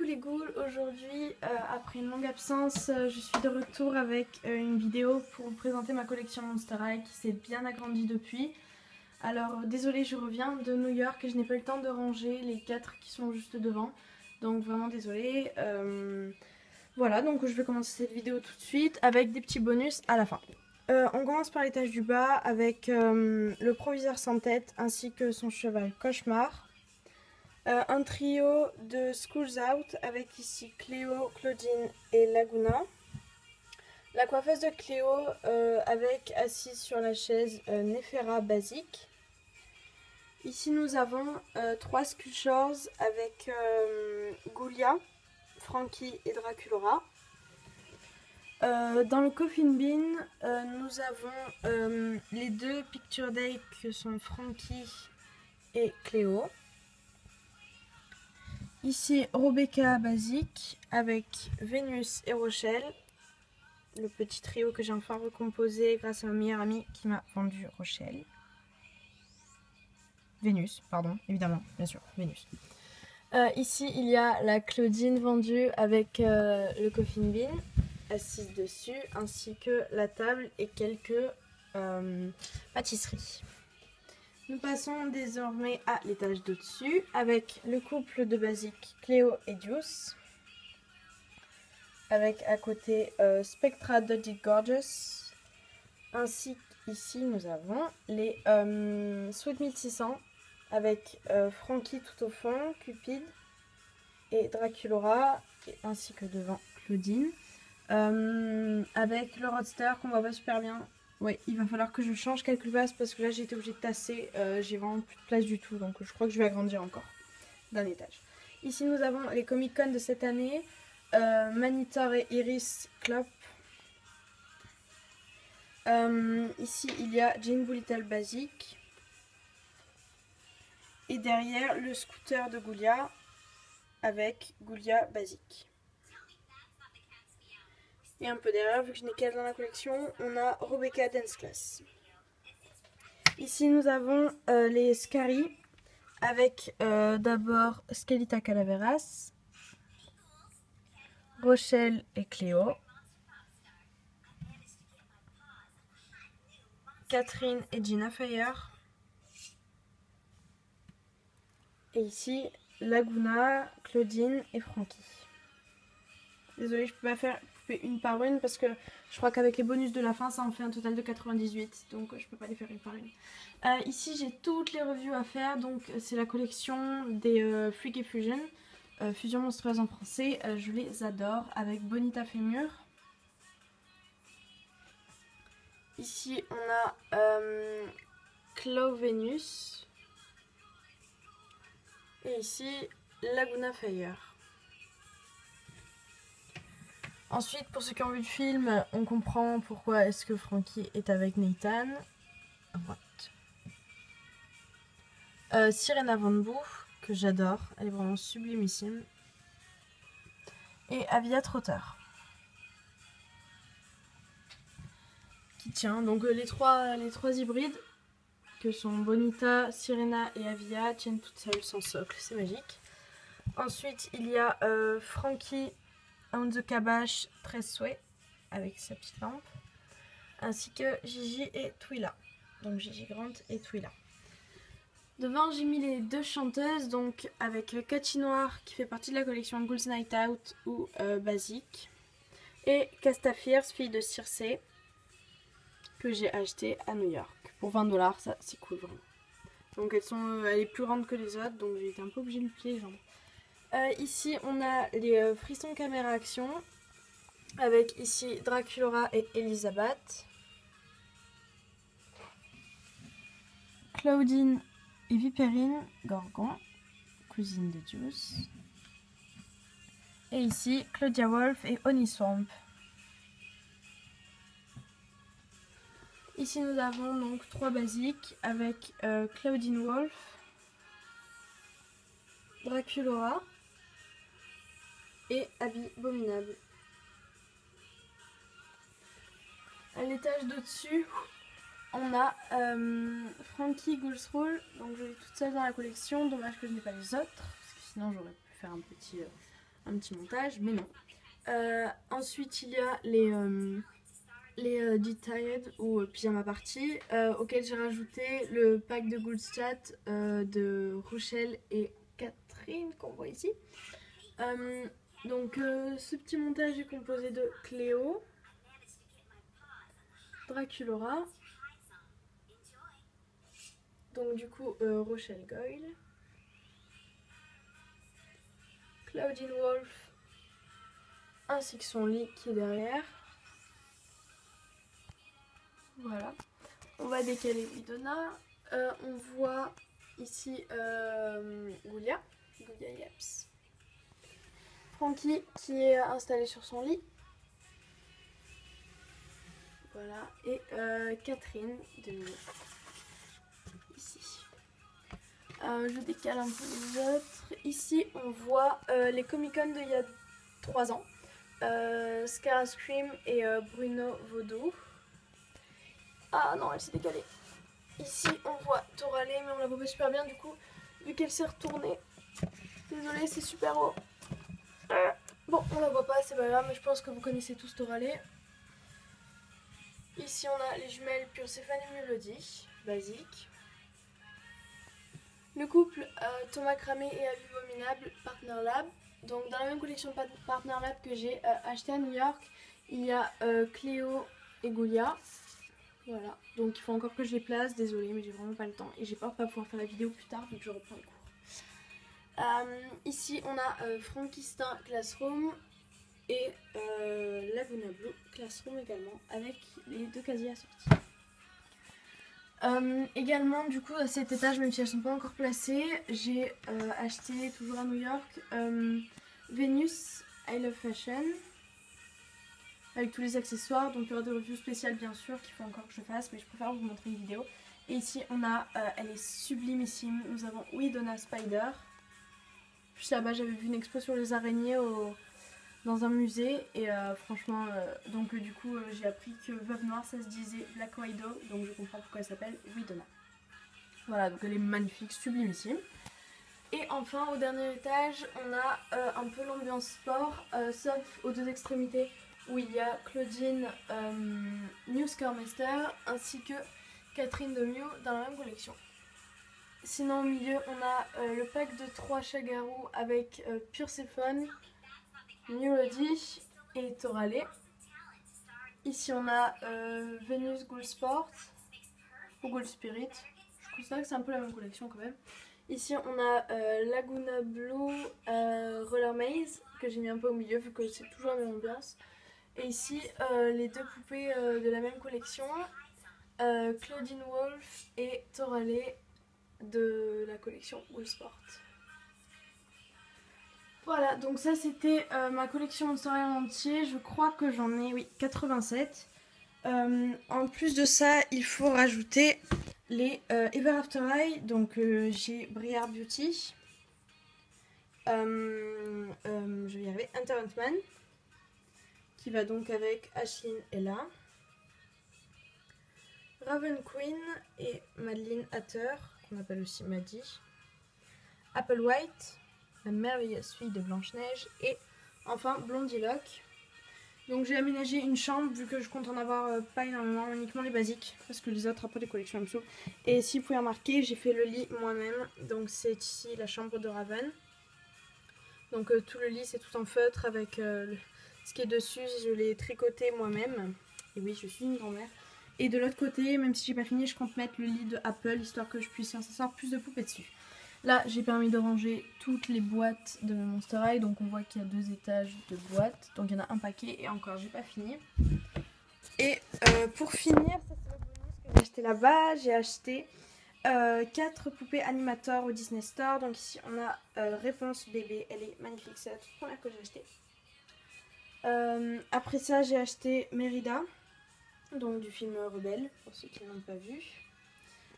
les ghouls, aujourd'hui après une longue absence je suis de retour avec une vidéo pour vous présenter ma collection Monster High qui s'est bien agrandie depuis. Alors désolée, je reviens de New York et je n'ai pas eu le temps de ranger les 4 qui sont juste devant, donc vraiment désolée. Voilà, donc je vais commencer cette vidéo tout de suite avec des petits bonus à la fin. On commence par l'étage du bas avec le proviseur sans tête ainsi que son cheval Cauchemar. Un trio de Schools Out avec ici Cléo, Claudine et Laguna. La coiffeuse de Cléo avec assise sur la chaise Néfera basique. Ici nous avons 3 Sculptures avec Ghoulia, Frankie et Draculaura. Dans le Coffin Bin, nous avons les 2 Picture Day que sont Frankie et Cléo. Ici Rebecca basique avec Vénus et Rochelle, le petit trio que j'ai enfin recomposé grâce à ma meilleure amie qui m'a vendu Rochelle. Vénus, pardon, évidemment, bien sûr, Vénus. Ici il y a la Claudine vendue avec le Coffin Bin assise dessus, ainsi que la table et quelques pâtisseries. Nous passons désormais à l'étage d'au-dessus avec le couple de basiques Cléo et Deuce. Avec à côté Spectra Dodgy Gorgeous. Ainsi qu'ici nous avons les Sweet 1600 avec Frankie tout au fond, Cupid et Draculaura, ainsi que devant Claudine. Avec le Roadster qu'on voit pas super bien. Ouais, il va falloir que je change quelques places parce que là j'ai été obligée de tasser, j'ai vraiment plus de place du tout, donc je crois que je vais agrandir encore d'un étage. Ici nous avons les Comic Con de cette année, Manitor et Iris Clop. Ici il y a Jane Doolittle basique. Et derrière le scooter de Ghoulia avec Ghoulia basique. Et un peu derrière, vu que je n'ai qu'elle dans la collection, on a Rebecca Dance Class. Ici nous avons les Scary avec d'abord Skelita Calaveras, Rochelle et Cléo, Catherine et Gina Fire. Et ici Laguna, Claudine et Frankie. Désolée, je peux pas faire une par une parce que je crois qu'avec les bonus de la fin ça en fait un total de 98, donc je peux pas les faire une par une. Ici j'ai toutes les reviews à faire, donc c'est la collection des Freaky Fusion, Fusion monstrueuse en français, je les adore, avec Bonita Fémur. Ici on a Claw Venus et ici Laguna Fire. Ensuite, pour ceux qui ont vu le film, on comprend pourquoi est-ce que Frankie est avec Nathan. À droite. Sirena Van Boo, que j'adore, elle est vraiment sublimissime. Et Avia Trotter. Qui tient, donc les trois hybrides, que sont Bonita, Sirena et Avia, tiennent toutes seules sans socle, c'est magique. Ensuite, il y a Frankie On the Cabache 13 souhaits avec sa petite lampe, ainsi que Gigi et Twila, donc Gigi Grant et Twila. Devant j'ai mis les 2 chanteuses, donc avec Cathy Noir qui fait partie de la collection Ghouls Night Out ou Basique, et Casta Fierce, fille de Circe, que j'ai acheté à New York pour 20$, ça c'est cool vraiment. Donc elle est plus grande que les autres, donc j'ai été un peu obligée de lui plier les jambes. Ici on a les frissons caméra action avec ici Draculaura et Elisabeth, Claudine et Viperine Gorgon, cousine de Deuce, et ici Claudia Wolf et Honey Swamp. Ici nous avons donc 3 basiques avec Claudine Wolf, Draculaura et Abby Abominable. À l'étage d'au-dessus, on a Frankie Ghouls Rule, donc je l'ai toute seule dans la collection, dommage que je n'ai pas les autres, parce que sinon j'aurais pu faire un un petit montage, mais non. Ensuite il y a les Detailed ou pyjama party auxquels j'ai rajouté le pack de Good Chat de Rochelle et Catherine qu'on voit ici. Donc ce petit montage est composé de Cléo, Draculora, donc du coup Rochelle Goyle, Claudine Wolf, ainsi que son lit qui est derrière. Voilà. On va décaler Widona. On voit ici Goulia Yaps. Frankie qui est installé sur son lit. Voilà. Et Catherine de ici. Je décale un peu les autres. Ici on voit les Comic-Con d'il y a 3 ans. Scar Scream et Bruno Vaudou. Ah non, elle s'est décalée. Ici on voit Toralé, mais on la voit pas super bien du coup, vu qu'elle s'est retournée. Désolée, c'est super haut. Bon, on la voit pas, c'est pas grave, mais je pense que vous connaissez tous Toralé. Ici on a les jumelles Purséphane et Mélodie, basique. Le couple Thomas Cramé et Abominable, Partner Lab. Donc dans la même collection Partner Lab que j'ai acheté à New York, il y a Cléo et Goulia. Voilà, donc il faut encore que je les place, désolée mais j'ai vraiment pas le temps et j'ai peur de pas pouvoir faire la vidéo plus tard vu que je reprends le cours. Ici on a Frankistin Classroom et Laguna Blue Classroom également avec les 2 casiers assortis. Également du coup à cet étage, même si elles sont pas encore placées, j'ai acheté toujours à New York Venus I Love Fashion. Avec tous les accessoires, donc il y aura des reviews spéciales bien sûr qu'il faut encore que je fasse, mais je préfère vous montrer une vidéo. Et ici on a, elle est sublimissime, nous avons Widona Spider. Juste là-bas j'avais vu une expo sur les araignées dans un musée et franchement, donc du coup j'ai appris que Veuve Noire ça se disait Black Widow, donc je comprends pourquoi elle s'appelle Widona. Voilà, donc elle est magnifique, sublimissime. Et enfin au dernier étage on a un peu l'ambiance sport, sauf aux 2 extrémités, où il y a Claudine Newscarmaster ainsi que Catherine de Mew dans la même collection. Sinon au milieu on a le pack de 3 Chagarou avec Purséphane, Mélodie et Toralé. Ici on a Venus Ghoul Sport ou Ghoul Spirit, je considère que c'est un peu la même collection quand même. Ici on a Laguna Blue Roller Maze que j'ai mis un peu au milieu vu que c'est toujours la même ambiance. Et ici les 2 poupées de la même collection, Claudine Wolf et Toralé de la collection Ghoul Sport. Voilà, donc ça c'était ma collection Monster High en entier, je crois que j'en ai 87. En plus de ça, il faut rajouter les Ever After High, donc j'ai Briar Beauty, je vais y arriver, Internet Man, qui va donc avec Ashlyn Ella, Raven Queen et Madeline Hatter, qu'on appelle aussi Maddie, Apple White, la merveilleuse fille de Blanche-Neige, et enfin Blondie Locke. Donc j'ai aménagé une chambre vu que je compte en avoir pas énormément, uniquement les basiques, parce que les autres après les collections me saoulent. Et si vous pouvez remarquer, j'ai fait le lit moi-même, donc c'est ici la chambre de Raven. Donc tout le lit c'est tout en feutre avec ce qui est dessus, je l'ai tricoté moi-même. Et oui, je suis une grand-mère. Et de l'autre côté, même si j'ai pas fini, je compte mettre le lit de Apple, histoire que je puisse s'asseoir plus de poupées dessus. Là, j'ai permis de ranger toutes les boîtes de Monster High, donc on voit qu'il y a 2 étages de boîtes, donc il y en a un paquet et encore j'ai pas fini. Et pour finir, ça c'est le bonus que j'ai acheté là-bas, j'ai acheté 4 poupées animateurs au Disney Store. Donc ici on a Réponse Bébé, elle est magnifique, c'est la toute première que j'ai achetée. Après ça j'ai acheté Mérida, donc du film Rebelle, pour ceux qui ne l'ont pas vu.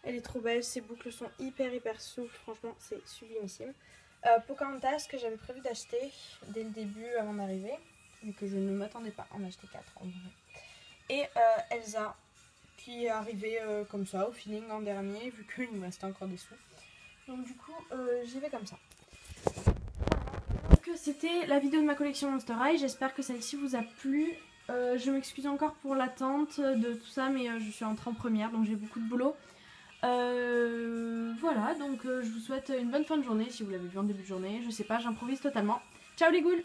Elle est trop belle, ses boucles sont hyper souples, franchement c'est sublimissime. Pocahontas que j'avais prévu d'acheter dès le début avant d'arriver, vu que je ne m'attendais pas à en acheter 4 en vrai. Et Elsa qui est arrivée comme ça au feeling en dernier, vu qu'il me restait encore des sous. Donc du coup j'y vais comme ça. Donc c'était la vidéo de ma collection Monster High, j'espère que celle-ci vous a plu. Je m'excuse encore pour l'attente de tout ça, mais je suis entrée en première donc j'ai beaucoup de boulot. Voilà, donc je vous souhaite une bonne fin de journée si vous l'avez vu en début de journée, je sais pas, j'improvise totalement. Ciao les ghouls!